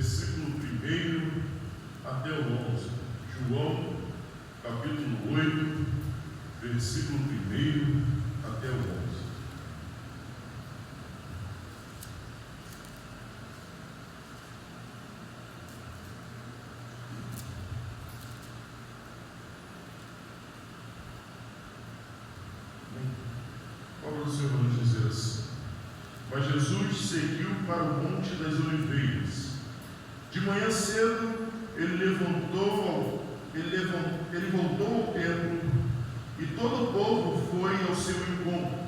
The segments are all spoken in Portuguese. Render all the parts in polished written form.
versículo 1 até o 11. João, capítulo 8, versículo 1 até o 11. A palavra do Senhor nos diz assim: Mas Jesus seguiu para o Monte das Oliveiras. De manhã cedo, ele voltou ao templo, e todo o povo foi ao seu encontro.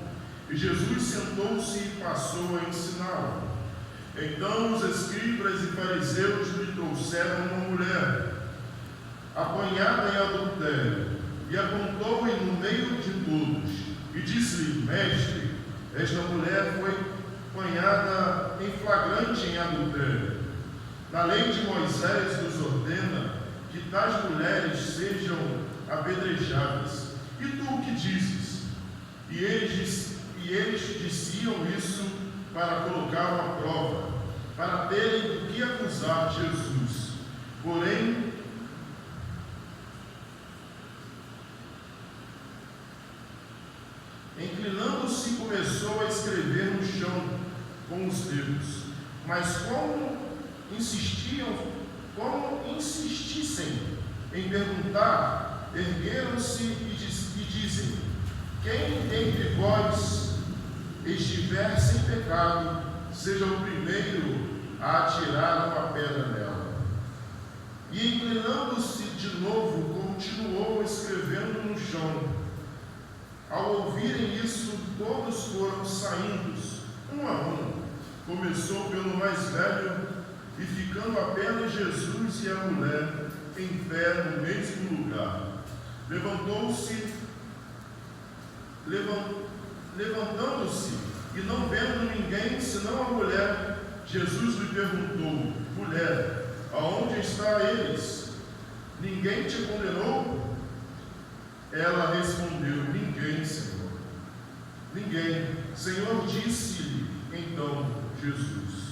E Jesus sentou-se e passou a ensiná-lo. Então os escribas e fariseus lhe trouxeram uma mulher apanhada em adultério, e apontou-a no meio de todos, e disse-lhe: Mestre, esta mulher foi apanhada em flagrante em adultério. Na lei de Moisés nos ordena que tais mulheres sejam apedrejadas. E tu o que dizes? E eles diziam isso para colocá-lo à prova, para terem do que acusar Jesus. Porém, inclinando-se, começou a escrever no chão com os dedos. Mas como insistissem em perguntar, ergueram-se e dizem: Quem entre vós estiver sem pecado, seja o primeiro a atirar uma pedra nela. E inclinando-se de novo, continuou escrevendo no chão. Ao ouvirem isso, todos foram saindo, um a um. Começou pelo mais velho, e ficando apenas Jesus e a mulher em pé no mesmo lugar. Levantando-se e não vendo ninguém senão a mulher, Jesus lhe perguntou: Mulher, aonde estão eles? Ninguém te condenou? Ela respondeu: Ninguém, Senhor. Ninguém. Senhor, disse-lhe então Jesus: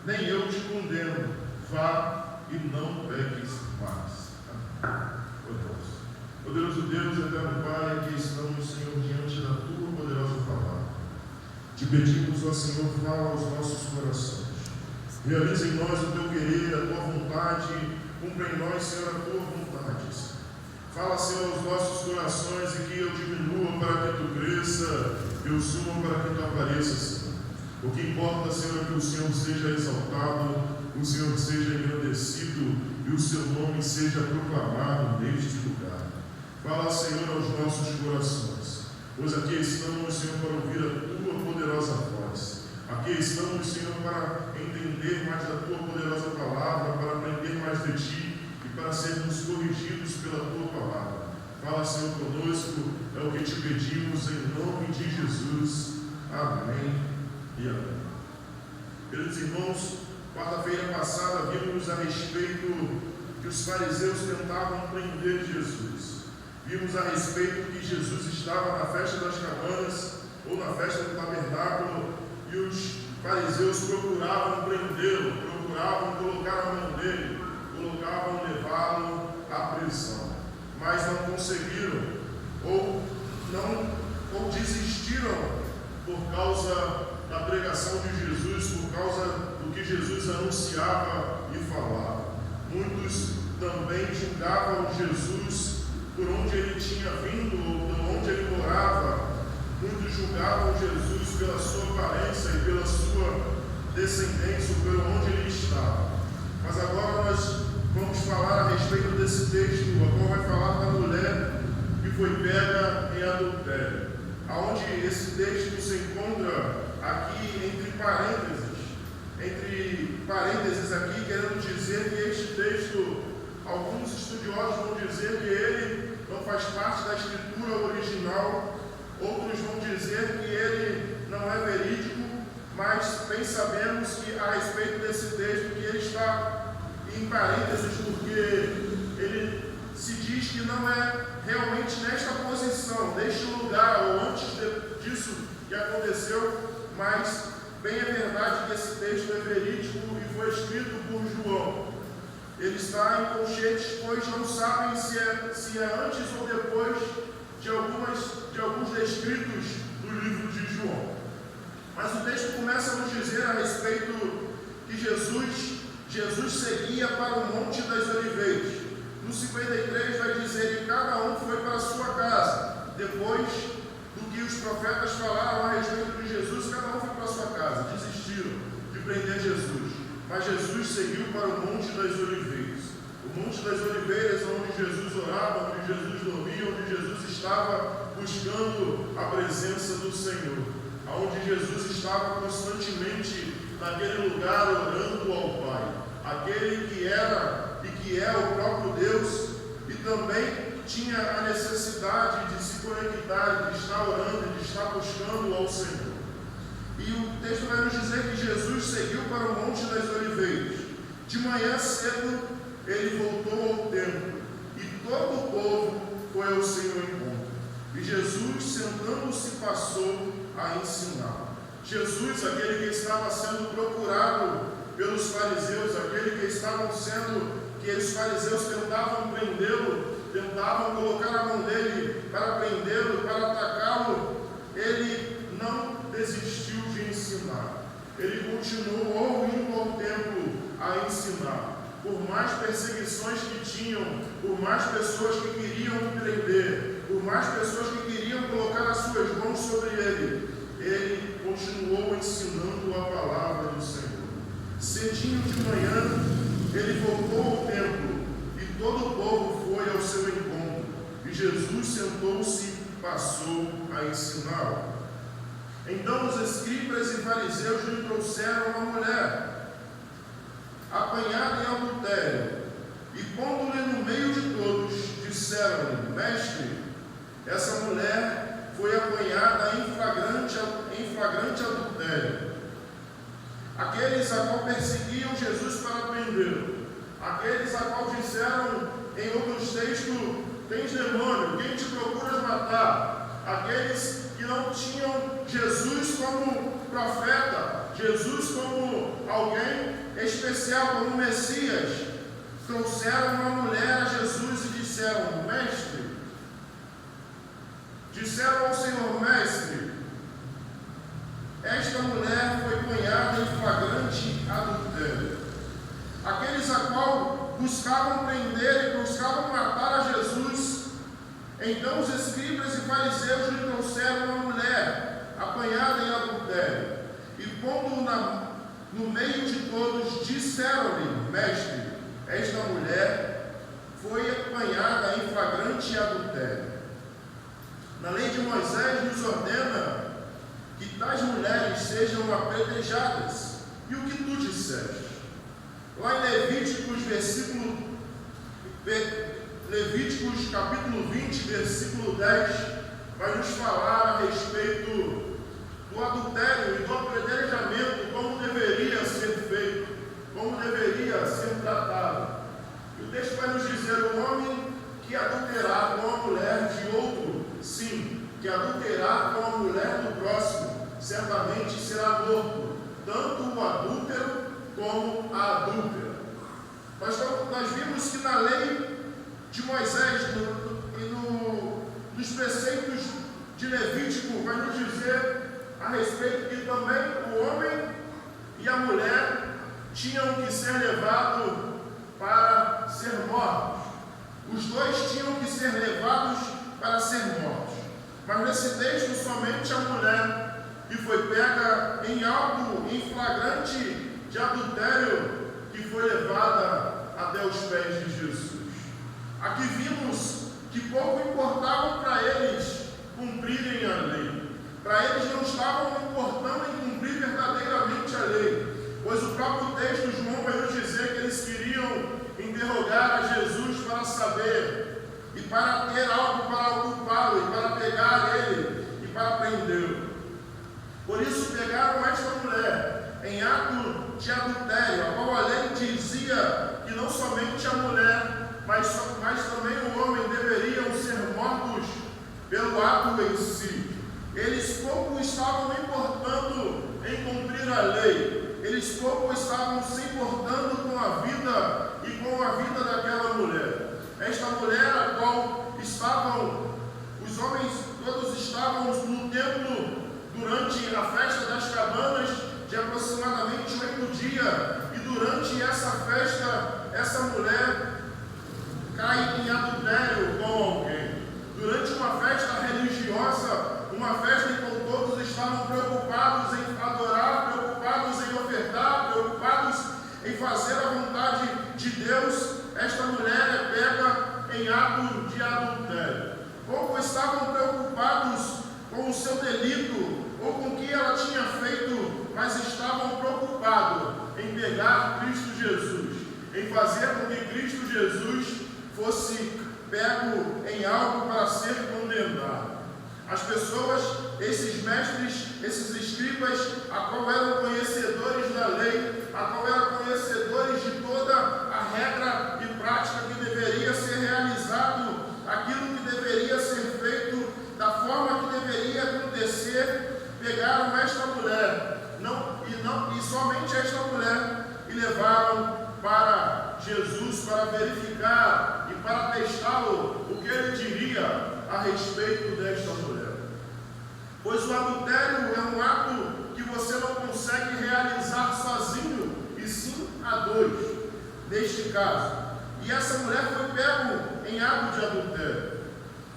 Nem eu te condeno, vá e não peques mais. Poderoso Deus, eterno Pai, aqui estamos, Senhor, diante da tua poderosa palavra. Te pedimos, ó Senhor, fala aos nossos corações. Realiza em nós o teu querer, a tua vontade. Cumpra em nós, Senhor, a tua vontade. Fala, Senhor, aos nossos corações, e que eu diminua para que tu cresça, eu suba para que tu apareça, Senhor. O que importa, Senhor, é que o Senhor seja exaltado, o Senhor seja engrandecido e o seu nome seja proclamado neste lugar. Fala, Senhor, aos nossos corações, pois aqui estamos, Senhor, para ouvir a tua poderosa voz. Aqui estamos, Senhor, para entender mais da tua poderosa palavra, para aprender mais de ti e para sermos corrigidos pela tua palavra. Fala, Senhor, conosco, é o que te pedimos em nome de Jesus. Amém e amém. Queridos irmãos, quarta-feira passada vimos a respeito que os fariseus tentavam prender Jesus. Vimos a respeito que Jesus estava na festa das cabanas ou na festa do tabernáculo e os fariseus procuravam prendê-lo, procuravam colocar a mão nele, procuravam levá-lo à prisão, mas não conseguiram ou desistiram por causa da pregação de Jesus, por causa do que Jesus anunciava e falava. Muitos também julgavam Jesus por onde ele tinha vindo ou por onde ele morava. Muitos julgavam Jesus pela sua aparência e pela sua descendência, ou por onde ele estava. Mas agora nós vamos falar a respeito desse texto, a qual vai falar da mulher que foi pega em adultério. Aonde esse texto se encontra aqui entre parênteses aqui, querendo dizer que este texto, alguns estudiosos vão dizer que ele não faz parte da escritura original, outros vão dizer que ele não é verídico, mas bem sabemos que a respeito desse texto que ele está em parênteses, porque ele se diz que não é realmente nesta posição, neste lugar, ou antes disso que aconteceu, mas bem é verdade que esse texto é verídico e foi escrito por João. Ele está em colchetes, pois não sabem se é antes ou depois de alguns descritos do livro de João. Mas o texto começa a nos dizer a respeito que Jesus seguia para o Monte das Oliveiras. No 53 vai dizer que cada um foi para a sua casa. Depois do que os profetas falaram a respeito de Jesus, cada um foi para a sua casa. Desistiram de prender Jesus. Mas Jesus seguiu para o Monte das Oliveiras. O Monte das Oliveiras, onde Jesus orava, onde Jesus dormia, onde Jesus estava buscando a presença do Senhor. Onde Jesus estava constantemente naquele lugar orando ao Pai. Aquele que era e que é o próprio Deus, e também tinha a necessidade de se conectar, de estar orando, de estar buscando ao Senhor. E o texto vai nos dizer que Jesus seguiu para o Monte das Oliveiras. De manhã cedo, ele voltou ao templo, e todo o povo foi ao seu encontro. E Jesus, sentando-se, passou a ensinar. Jesus, aquele que estava sendo procurado pelos fariseus, aquele que os fariseus tentavam prendê-lo, tentavam colocar a mão dele para prendê-lo, para atacá-lo, ele não desistiu de ensinar. Ele continuou indo ao templo a ensinar. Por mais perseguições que tinham, por mais pessoas que queriam prender, por mais pessoas que queriam colocar as suas mãos sobre ele continuou ensinando a palavra do Senhor. Cedinho de manhã, ele voltou ao templo e todo o povo foi ao seu encontro. E Jesus sentou-se e passou a ensiná-lo. Então os escribas e fariseus lhe trouxeram uma mulher apanhada em adultério, e pondo-lhe no meio de todos, disseram-lhe: Mestre, essa mulher foi apanhada em flagrante adultério. Aqueles a qual perseguiam Jesus para prendê-lo, aqueles a qual disseram em outros textos: tens demônio, quem te procuras matar? Aqueles que não tinham Jesus como profeta, Jesus como alguém especial, como Messias, trouxeram uma mulher a Jesus e disseram: Mestre, disseram ao Senhor: Mestre, esta mulher foi apanhada em flagrante adultério. Aqueles a qual buscavam prender e buscavam matar a Jesus, então os escribas e fariseus lhe trouxeram uma mulher apanhada em adultério, e pondo-a no meio de todos, disseram-lhe: Mestre, esta mulher foi apanhada em flagrante adultério. Na lei de Moisés nos ordena que tais mulheres sejam apedrejadas. E o que tu disseste? Lá em Levíticos capítulo 20, versículo 10, vai nos falar a respeito do adultério e do apedrejamento, como deveria ser feito, como deveria ser tratado. E o texto vai nos dizer: o homem que adulterar com a mulher de outro, sim, que adulterar com a mulher do próximo, certamente será morto, tanto o adúltero como a adúltera. Nós vimos que na lei de Moisés e nos preceitos de Levítico vai nos dizer a respeito que também o homem e a mulher tinham que ser levados para ser mortos. Os dois tinham que ser levados para ser mortos. Mas nesse texto, somente a mulher que foi pega em algo, em flagrante de adultério, que foi levada até os pés de Jesus. Aqui vimos que pouco importava para eles cumprirem a lei. Para eles não estavam importando em cumprir verdadeiramente a lei, pois o próprio texto, João vai nos dizer que eles queriam interrogar a Jesus para saber e para ter algo para ocupá-lo e para pegar ele e para prendê-lo. Por isso pegaram esta mulher em ato de adultério, a qual a lei dizia que não somente a mulher, mas também o homem deveriam ser mortos pelo ato em si. Eles pouco estavam importando em cumprir a lei, eles pouco estavam se importando com a vida e com a vida daquela mulher. Esta mulher a qual os homens todos estavam no templo durante a festa das cabanas de aproximadamente 8 dias, e durante essa festa, essa mulher cai em adultério com alguém. Durante uma festa religiosa, uma festa em que todos estavam preocupados em adorar, preocupados em ofertar, preocupados em fazer a vontade de Deus, esta mulher é pega em ato de adultério. Pouco estavam preocupados com o seu delito ou com o que ela tinha feito, mas estavam preocupados em pegar Cristo Jesus, em fazer com que Cristo Jesus fosse pego em algo para ser condenado. As pessoas, esses mestres, esses escribas, a qual eram conhecedores da lei, a qual eram conhecedores de toda a regra e prática que deveria ser realizado, aquilo que deveria ser feito, da forma que deveria acontecer, pegaram esta mulher, e somente esta mulher, e levaram para Jesus para verificar e para testá-lo o que ele diria a respeito desta mulher. Pois o adultério é um ato que você não consegue realizar sozinho, e sim a dois, neste caso. E essa mulher foi pega em ato de adultério.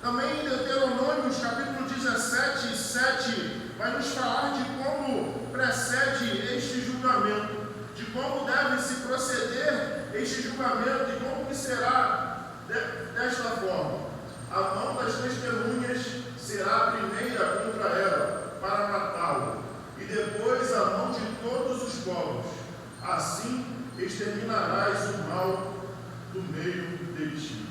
Também em Deuteronômio, capítulo 17, 7, vai nos falar de como precede este julgamento, de como deve se proceder este julgamento e como que será desta forma. A mão das testemunhas será a primeira contra ela, para matá-la, e depois a mão de todos os povos. Assim exterminarás o mal do meio de ti.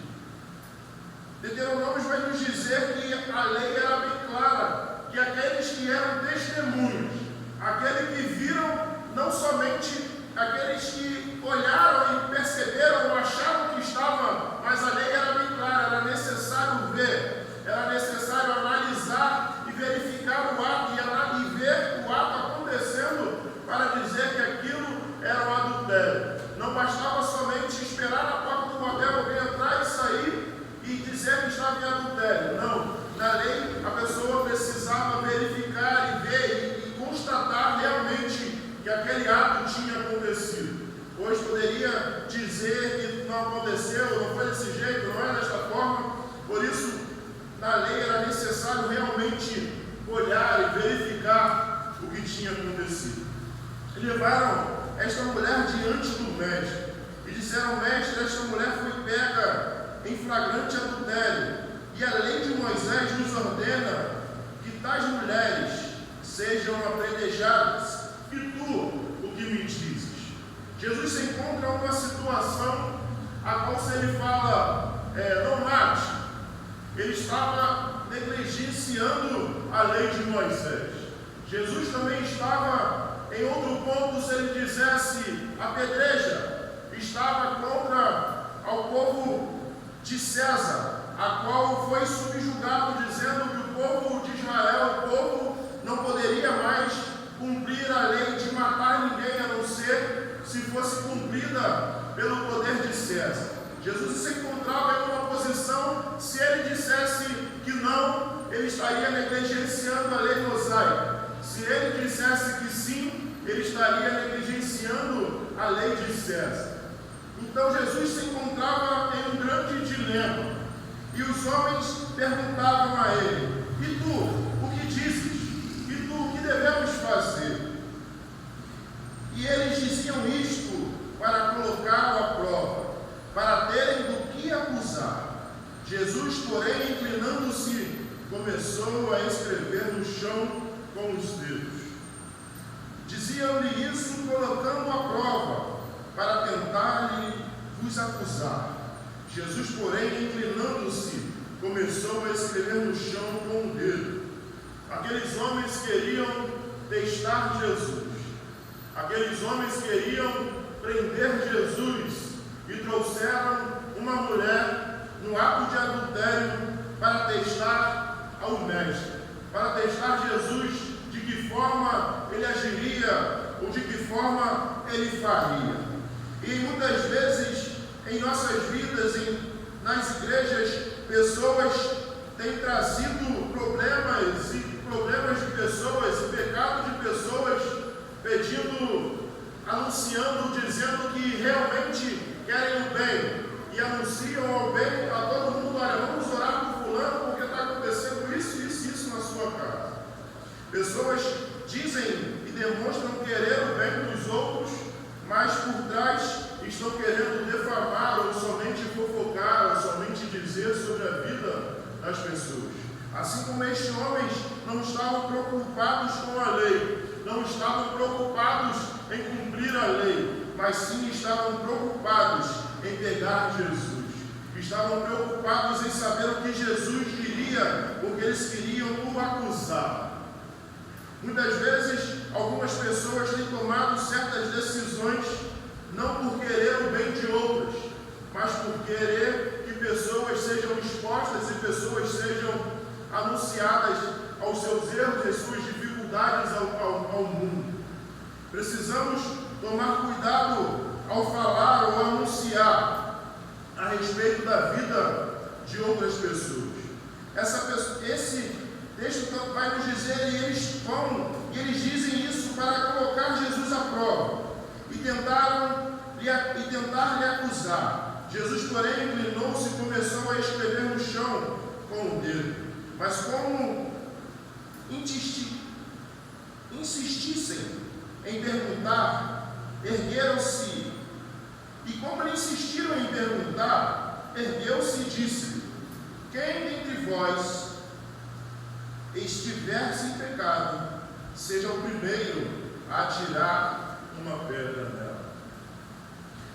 Deuteronômio vai nos dizer que a lei era bem clara, que aqueles que eram testemunhas, aqueles que viram, não somente aqueles que olharam e perceberam ou acharam que estava, mas a lei era bem clara, era necessário ver, era necessário analisar e verificar o ato e ver o ato acontecendo para dizer que aquilo era um adultério. Não bastava somente esperar na porta do motel alguém entrar e sair e dizer que estava em adultério. Não, na lei a pessoa precisava verificar e ver e constatar realmente que aquele ato tinha acontecido. Hoje poderia dizer que não aconteceu, não foi desse jeito, não é desta forma. Por isso, na lei era necessário realmente olhar e verificar o que tinha acontecido. E levaram esta mulher diante do mestre e disseram: mestre, esta mulher foi pega em flagrante adultério, e a lei de Moisés nos ordena que tais mulheres sejam apedrejadas. E tu, o que me dizes? Jesus se encontra em uma situação a qual, se ele fala, não mate, ele estava negligenciando a lei de Moisés. Jesus também estava em outro ponto, se ele dissesse apedreja, estava contra ao povo de César, a qual foi subjugado, dizendo que o povo de Israel, o povo não poderia mais cumprir a lei de matar ninguém, a não ser se fosse cumprida pelo poder de César. Jesus se encontrava em uma posição, se ele dissesse que não, ele estaria negligenciando a lei mosaica. Se ele dissesse que sim, ele estaria negligenciando a lei de César. Então Jesus se encontrava em um grande dilema, e os homens perguntavam a ele: e tu, o que dizes? E tu, o que devemos fazer? E eles diziam isto para colocá-lo à prova, para terem do que acusar. Jesus, porém, inclinando-se, começou a escrever no chão com os dedos. Diziam-lhe isso colocando à prova, para tentar-lhe vos acusar. Jesus, porém, inclinando-se, começou a escrever no chão com o dedo. Aqueles homens queriam testar Jesus. Aqueles homens queriam prender Jesus e trouxeram uma mulher no ato de adultério para testar ao mestre, para testar Jesus de que forma ele agiria ou de que forma ele faria. E muitas vezes em nossas vidas, nas igrejas, pessoas têm trazido problemas de pessoas, e pecado de pessoas, pedindo, anunciando, dizendo que realmente querem o bem, e anunciam ao bem a todo mundo: olha, vamos orar por fulano porque está acontecendo isso na sua casa. Pessoas dizem e demonstram querer o bem dos outros, mas por trás estão querendo defamar, ou somente fofocar, ou somente dizer sobre a vida das pessoas. Assim como estes homens não estavam preocupados com a lei, não estavam preocupados em cumprir a lei, mas sim estavam preocupados em pegar Jesus. Estavam preocupados em saber o que Jesus diria, porque eles queriam o acusar. Muitas vezes, algumas pessoas têm tomado certas decisões não por querer o bem de outras, mas por querer que pessoas sejam expostas e pessoas sejam anunciadas aos seus erros e suas dificuldades ao mundo. Precisamos tomar cuidado ao falar ou anunciar a respeito da vida de outras pessoas. Esse texto vai nos dizer, e eles dizem isso para colocar Jesus à prova e tentar lhe acusar. Jesus, porém, inclinou-se e começou a escrever no chão com o dedo. Mas como insistissem em perguntar, ergueram-se. E como eles insistiram em perguntar, ergueu-se e disse: quem entre vós estiver sem pecado, seja o primeiro a atirar uma pedra nela.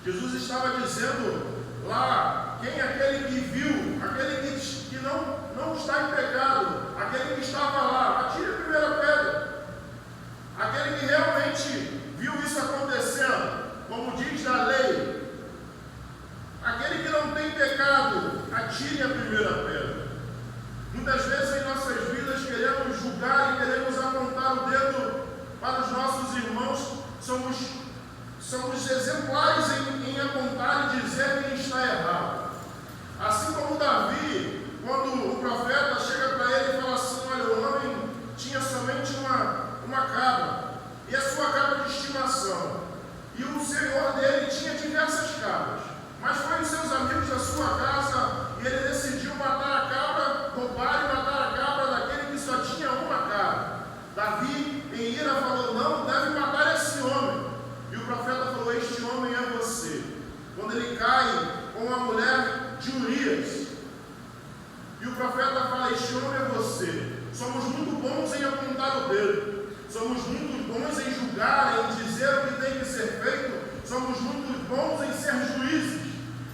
Jesus estava dizendo lá: quem é aquele que viu, aquele que não está em pecado, aquele que estava lá, atire a primeira pedra. Aquele que realmente viu isso acontecendo, como diz a lei, aquele que não tem pecado, atire a primeira pedra. Muitas vezes em nossas vidas queremos julgar e queremos apontar o dedo para os nossos irmãos, somos exemplares em apontar e dizer quem está errado. Assim como Davi, quando o profeta chega para ele e fala assim: olha, o homem tinha somente uma cabra, e a sua cabra de estimação, e o senhor dele tinha diversas cabras, mas foi os seus amigos da sua casa, e ele decidiu matar a cabra, roubar e matar a cabra daquele que só tinha uma cabra. Davi, em ira, falou: não, deve matar esse homem. E o profeta falou: este homem é você. Quando ele cai com a mulher de Urias, e o profeta fala: este homem é você. Somos muito bons em apontar o dedo, somos muito bons em julgar, em dizer o que tem que ser feito, somos muito bons em ser juízes,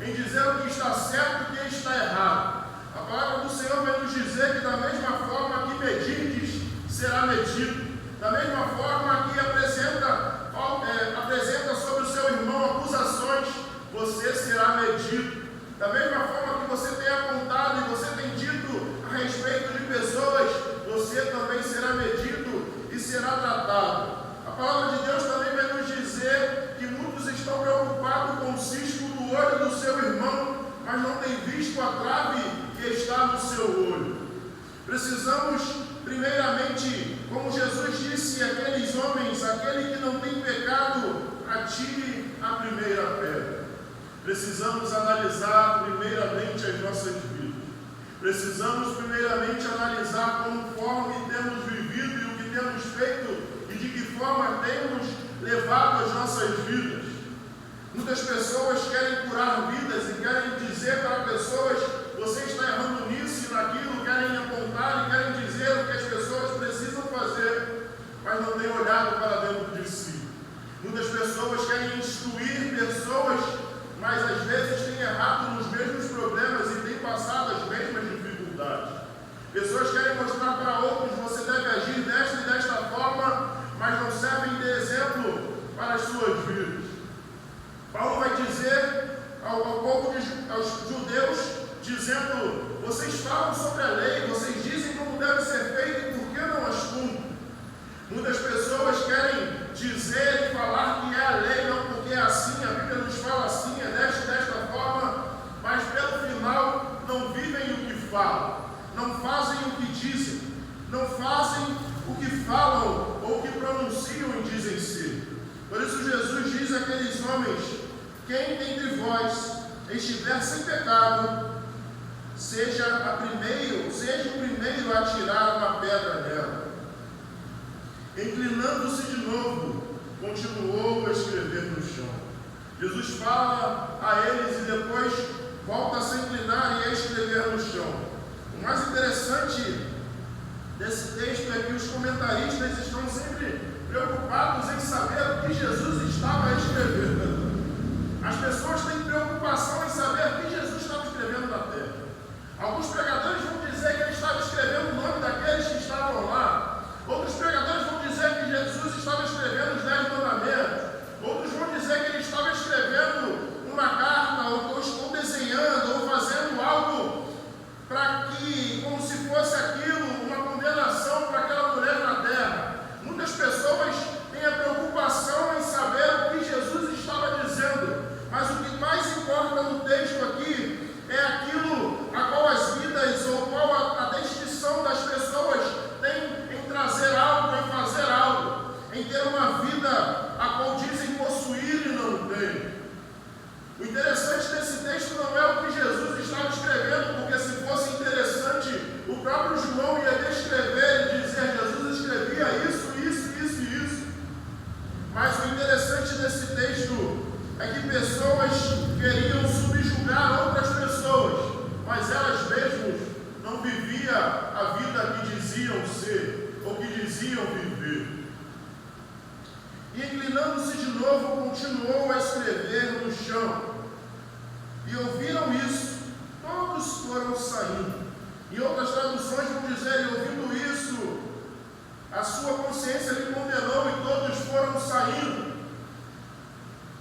em dizer o que está certo e o que está errado. A palavra do Senhor vai nos dizer que da mesma forma que medirdes, será medido. Da mesma forma que apresenta sobre o seu irmão acusações, você será medido. Da mesma forma que você tem apontado e você tem dito a respeito de pessoas, você também será medido e será tratado. A palavra de Deus também vai nos dizer que muitos estão preocupados com o cisco do olho do seu irmão, mas não têm visto a trave que está no seu olho. Precisamos, primeiramente, como Jesus disse àqueles homens: aquele que não tem pecado, atire a primeira pedra. Precisamos analisar primeiramente as nossas vidas. Precisamos primeiramente analisar conforme temos vivido e o que temos feito e de que forma temos levado as nossas vidas. Muitas pessoas querem curar vidas e querem dizer para pessoas: você está errando nisso e naquilo, querem apontar e querem dizer o que as pessoas precisam fazer, mas não têm olhado para dentro de si. Muitas pessoas querem instruir pessoas, mas às vezes têm errado nos mesmos problemas e têm passado as mesmas dificuldades. Pessoas querem mostrar para outros: você deve agir desta e desta forma, mas não servem de exemplo para as suas vidas. Paulo vai dizer aos judeus, dizendo: vocês falam sobre a lei, vocês dizem como deve ser feito e por que não as cumprem? Muitas pessoas querem dizer e falar que é a lei, não porque é assim, a Bíblia nos fala assim, é desta forma, mas pelo final não vivem o que falam, não fazem o que dizem, não fazem o que falam ou o que pronunciam e dizem ser. Por isso Jesus diz àqueles homens: quem dentre vós estiver sem pecado, seja o primeiro a atirar uma pedra nela. Inclinando-se de novo, continuou a escrever no chão. Jesus fala a eles e depois volta a se inclinar e a escrever no chão. O mais interessante desse texto é que os comentaristas estão sempre preocupados em saber o que Jesus estava escrevendo. As pessoas têm preocupação em saber o que Jesus estava escrevendo na terra. Alguns pregadores vão dizer que ele estava escrevendo o nome daqueles que estavam lá. Outros pregadores vão dizer que Jesus estava escrevendo os 10 mandamentos. Outros vão dizer que ele estava escrevendo uma carta, ou desenhando, ou fazendo algo para que, como se fosse aquilo, uma condenação para aquela mulher na terra. Muitas pessoas têm a preocupação em saber o que Jesus estava dizendo, mas o que mais importa no texto aqui é aquilo a qual as vidas, ou qual a distinção das pessoas tem em trazer algo, em fazer algo, em ter uma vida a qual dizem possuir e não tem. O interessante desse texto não é o que Jesus estava escrevendo, porque se fosse interessante, o próprio João ia descrever e dizer: Jesus escrevia isso. Mas o interessante desse texto é que pessoas queriam subjugar outras pessoas, mas elas mesmas não viviam a vida que diziam ser, ou que diziam viver. E inclinando-se de novo, continuou a escrever no chão. E ouviram isso, todos foram saindo. Em outras traduções vão dizer: e ouvindo isso, a sua consciência lhe condenou, e todos foram saindo,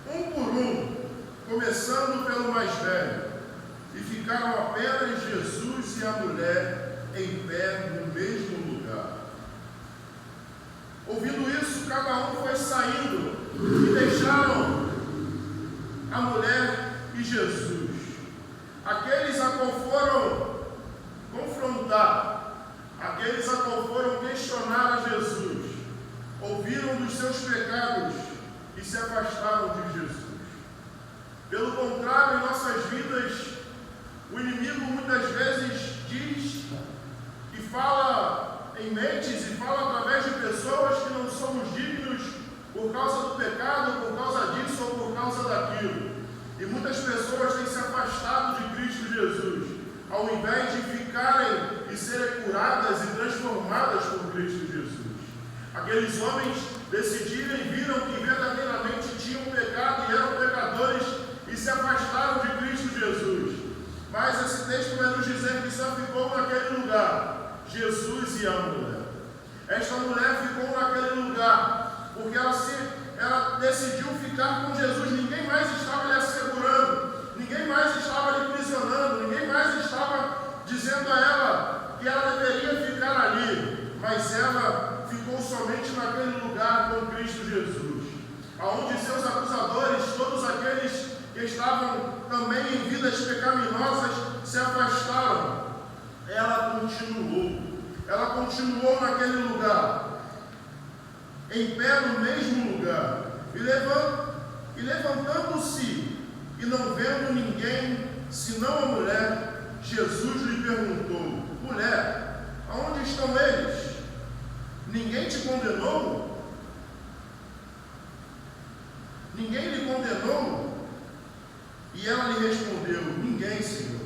um por um, começando pelo mais velho, e ficaram apenas Jesus e a mulher em pé no mesmo lugar. Ouvindo isso, cada um foi saindo e deixaram a mulher e Jesus. Aqueles a qual foram confrontar, aqueles a qual foram questionar a Jesus, ouviram dos seus pecados e se afastaram de Jesus. Pelo contrário, em nossas vidas, o inimigo muitas vezes diz e fala em mentes e fala através de pessoas que não somos dignos por causa do pecado, por causa disso ou por causa daquilo. E muitas pessoas têm se afastado de Cristo Jesus, ao invés de ficarem e serem curadas e transformadas por Cristo Jesus. Aqueles homens decidiram e viram que verdadeiramente tinham pecado e eram pecadores e se afastaram de Cristo Jesus. Mas esse texto vai nos dizer que só ficou naquele lugar Jesus e a mulher. Esta mulher ficou naquele lugar porque ela decidiu ficar com Jesus. Ninguém mais estava lhe assegurando, ninguém mais estava lhe aprisionando, ninguém mais estava dizendo a ela que ela deveria ficar ali, mas ela ficou somente naquele lugar com Cristo Jesus, aonde seus acusadores, todos aqueles que estavam também em vidas pecaminosas, se afastaram. Ela continuou naquele lugar, em pé no mesmo lugar, e levantando-se, e não vendo ninguém, senão a mulher, Jesus lhe perguntou: mulher, aonde estão eles? Ninguém te condenou? Ninguém lhe condenou? E ela lhe respondeu: ninguém, Senhor.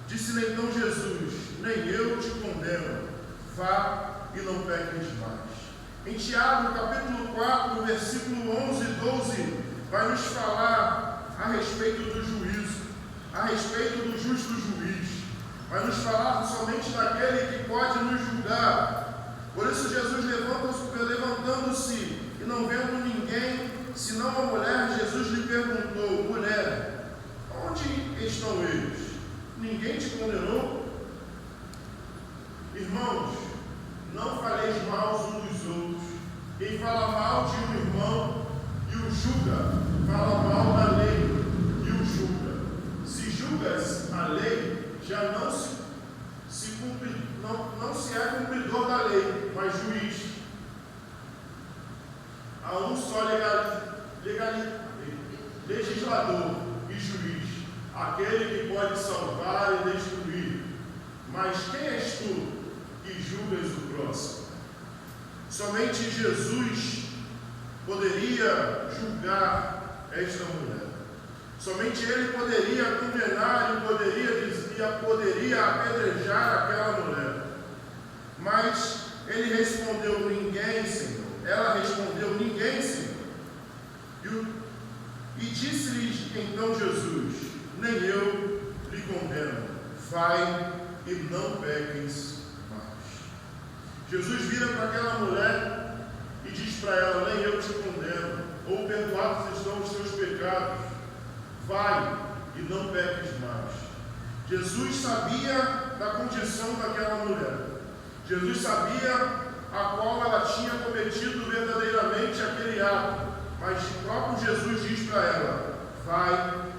Disse-lhe então Jesus: nem eu te condeno, vá e não peques mais. Em Tiago, capítulo 4, versículo 11 e 12, vai nos falar a respeito do juízo, a respeito do justo juiz. Vai nos falar somente daquele que pode nos julgar. Por isso Jesus levantando-se e não vendo ninguém, senão a mulher, Jesus lhe perguntou: mulher, onde estão eles? Ninguém te condenou? Irmãos, não faleis mal uns dos outros, julga, fala mal da lei e o julga. Se julgas a lei, já não se é cumpridor da lei, mas juiz. Há um só legislador e juiz, aquele que pode salvar e destruir. Mas quem és tu que julgas o próximo? Somente Jesus poderia julgar esta mulher. Somente ele poderia condenar e poderia apedrejar aquela mulher. Mas ele respondeu: ninguém, Senhor. Ela respondeu: ninguém, Senhor. E disse-lhes então Jesus: nem eu lhe condeno. Vai e não peques mais. Jesus vira para aquela mulher e diz para ela: nem eu te condeno, ou perdoados estão os teus pecados. Vai e não peques mais. Jesus sabia da condição daquela mulher. Jesus sabia a qual ela tinha cometido verdadeiramente aquele ato. Mas o próprio Jesus diz para ela: vai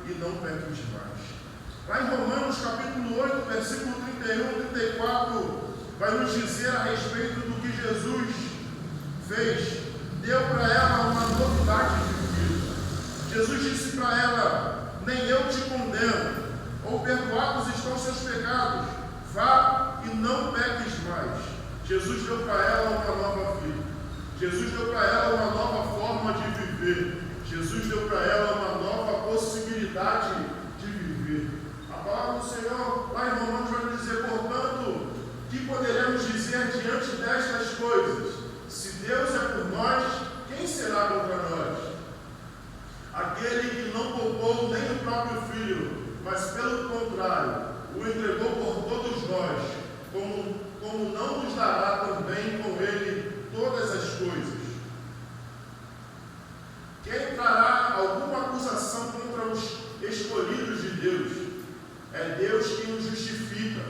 e não peques mais. Lá em Romanos capítulo 8, versículo 31 e 34, vai nos dizer a respeito do que Jesus fez. Deu para ela uma novidade de vida. Jesus disse para ela: nem eu te condeno, ou perdoados estão seus pecados, vá e não peques mais. Jesus deu para ela uma nova vida. Jesus deu para ela uma nova forma de viver. Jesus deu para ela uma nova possibilidade de viver. A palavra do Senhor, lá em Romanos, vai nos dizer: portanto, que poderemos dizer diante destas coisas? Se Deus é por nós, quem será contra nós? Aquele que não poupou nem o próprio Filho, mas pelo contrário, o entregou por todos nós, como não nos dará também com ele todas as coisas? Quem trará alguma acusação contra os escolhidos de Deus? É Deus quem os justifica.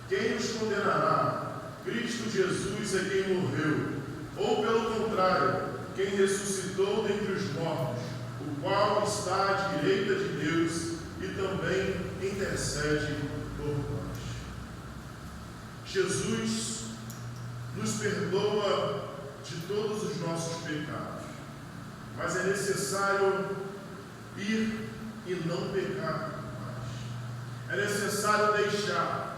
Quem os condenará? Cristo Jesus é quem morreu, ou pelo contrário, quem ressuscitou dentre os mortos, o qual está à direita de Deus e também intercede por nós. Jesus nos perdoa de todos os nossos pecados, mas é necessário ir e não pecar mais. É necessário deixar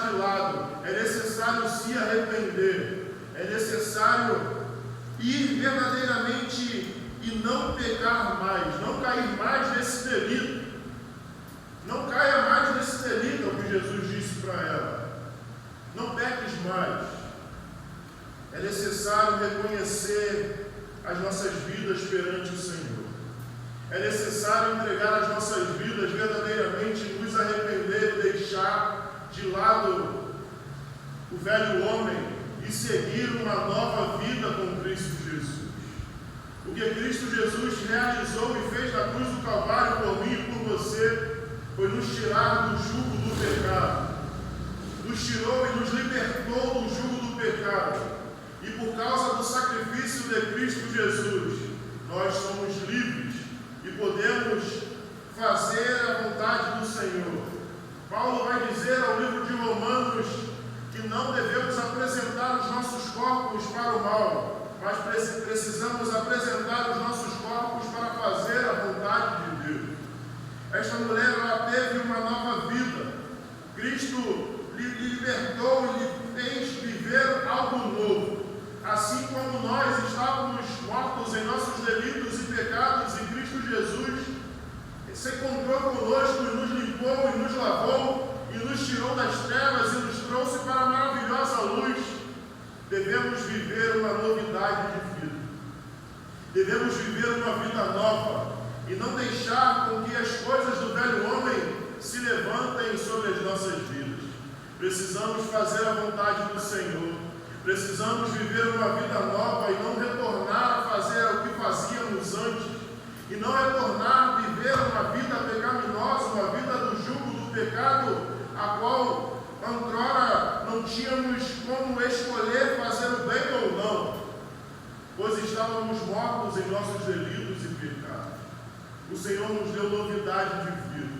de lado, é necessário se arrepender, é necessário ir verdadeiramente e não pecar mais, não cair mais nesse delito. Não caia mais nesse delito, é o que Jesus disse para ela. Não peques mais. É necessário reconhecer as nossas vidas perante o Senhor. É necessário entregar as nossas vidas verdadeiramente, nos arrepender e deixar de lado o velho homem e seguir uma nova vida com Cristo Jesus. O que Cristo Jesus realizou e fez na cruz do Calvário por mim e por você foi nos tirar do jugo do pecado. Nos tirou e nos libertou do jugo do pecado. E por causa do sacrifício de Cristo Jesus, nós somos livres e podemos fazer a vontade do Senhor. Paulo vai dizer ao livro de Romanos que não devemos apresentar os nossos corpos para o mal, mas precisamos apresentar os nossos corpos para fazer a vontade de Deus. Esta mulher, ela teve uma nova vida. Cristo lhe libertou e lhe fez viver algo novo. Assim como nós estávamos mortos em nossos delitos e pecados, em Cristo Jesus se encontrou conosco e nos limpou e nos lavou e nos tirou das trevas e nos trouxe para a maravilhosa luz. Devemos viver uma novidade de vida. Devemos viver uma vida nova e não deixar com que as coisas do velho homem se levantem sobre as nossas vidas. Precisamos fazer a vontade do Senhor. Precisamos viver uma vida nova e não retornar a fazer o que fazíamos antes. E não retornar a viver uma vida pecaminosa, uma vida do jugo do pecado, a qual outrora não tínhamos como escolher fazer o bem ou não. Pois estávamos mortos em nossos delitos e pecados, o Senhor nos deu novidade de vida.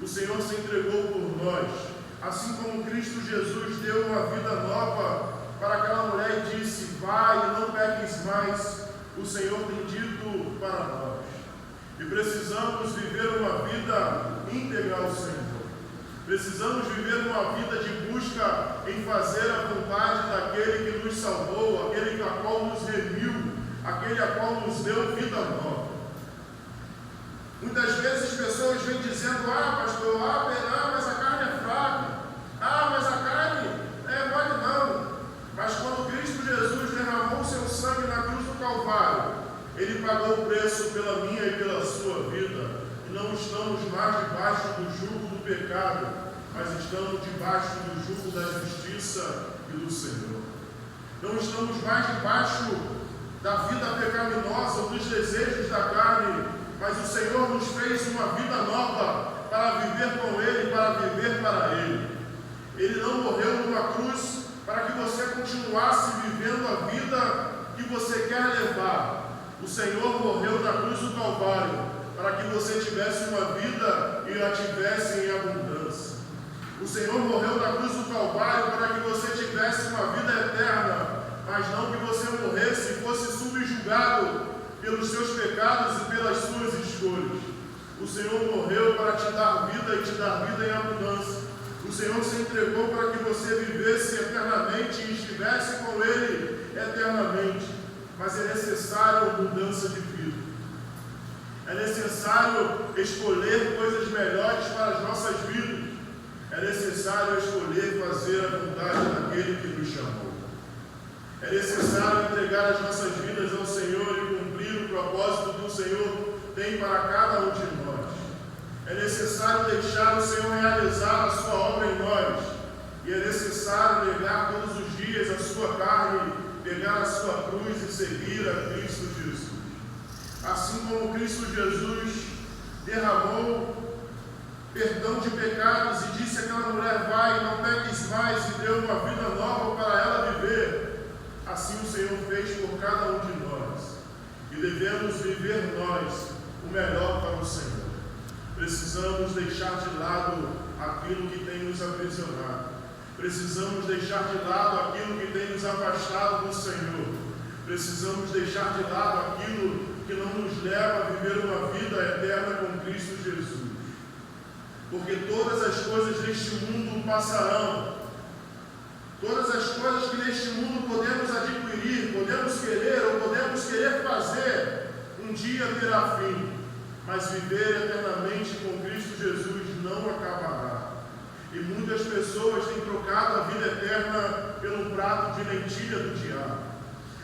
O Senhor se entregou por nós, assim como Cristo Jesus deu uma vida nova para aquela mulher e disse: vai e não peques mais. O Senhor tem dito para nós. E precisamos viver uma vida íntegra ao Senhor. Precisamos viver uma vida de busca em fazer a vontade daquele que nos salvou, aquele a qual nos remiu, aquele a qual nos deu vida nova. Muitas vezes pessoas vêm dizendo: pastor, mas a carne é fraca, mas a carne é mole não. Mas quando Cristo Jesus derramou seu sangue na cruz do Calvário, Ele pagou o preço pela minha e pela sua vida. E não estamos mais debaixo do jugo do pecado, mas estamos debaixo do jugo da justiça e do Senhor. Não estamos mais debaixo da vida pecaminosa ou dos desejos da carne, mas o Senhor nos fez uma vida nova para viver com Ele, para viver para Ele. Ele não morreu numa cruz para que você continuasse vivendo a vida que você quer levar. O Senhor morreu na cruz do Calvário para que você tivesse uma vida e a tivesse em abundância. O Senhor morreu na cruz do Calvário para que você tivesse uma vida eterna, mas não que você morresse e fosse subjugado pelos seus pecados e pelas suas escolhas. O Senhor morreu para te dar vida e te dar vida em abundância. O Senhor se entregou para que você vivesse eternamente e estivesse com Ele eternamente. Mas é necessário mudança de vida. É necessário escolher coisas melhores para as nossas vidas. É necessário escolher fazer a vontade daquele que nos chamou. É necessário entregar as nossas vidas ao Senhor e cumprir o propósito que o Senhor tem para cada um de nós. É necessário deixar o Senhor realizar a sua obra em nós. E é necessário negar todos os dias a sua carne, pegar a sua cruz e seguir a Cristo Jesus. Assim como Cristo Jesus derramou perdão de pecados e disse àquela mulher: vai, não peques mais, e deu uma vida nova para ela viver, assim o Senhor fez por cada um de nós. E devemos viver nós o melhor para o Senhor. Precisamos deixar de lado aquilo que tem nos aprisionado. Precisamos deixar de lado aquilo que tem nos afastado do Senhor. Precisamos deixar de lado aquilo que não nos leva a viver uma vida eterna com Cristo Jesus. Porque todas as coisas deste mundo passarão. Todas as coisas que neste mundo podemos adquirir, podemos querer ou podemos querer fazer, um dia terá fim. Mas viver eternamente com Cristo Jesus não acabará. E muitas pessoas têm trocado a vida eterna pelo prato de lentilha do diabo.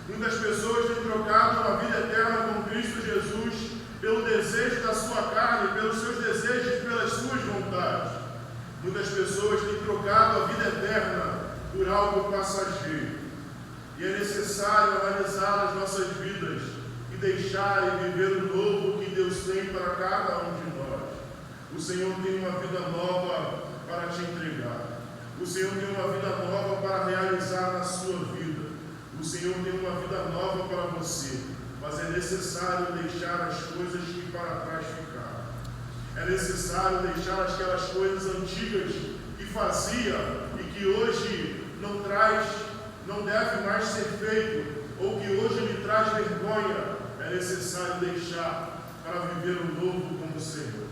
Muitas pessoas têm trocado a vida eterna com Cristo Jesus pelo desejo da sua carne, pelos seus desejos e pelas suas vontades. Muitas pessoas têm trocado a vida eterna por algo passageiro. E é necessário analisar as nossas vidas e deixar e viver o novo que Deus tem para cada um de nós. O Senhor tem uma vida nova para te entregar. O Senhor tem uma vida nova para realizar na sua vida. O Senhor tem uma vida nova para você. Mas é necessário deixar as coisas que para trás ficaram. É necessário deixar aquelas coisas antigas que fazia e que hoje não deve mais ser feito, ou que hoje lhe traz vergonha. É necessário deixar para viver o novo como o Senhor.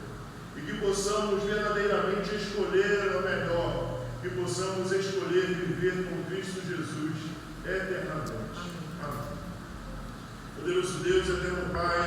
E que possamos verdadeiramente escolher o melhor. Que possamos escolher viver com Cristo Jesus eternamente. Amém. Poderoso Deus, eterno Pai.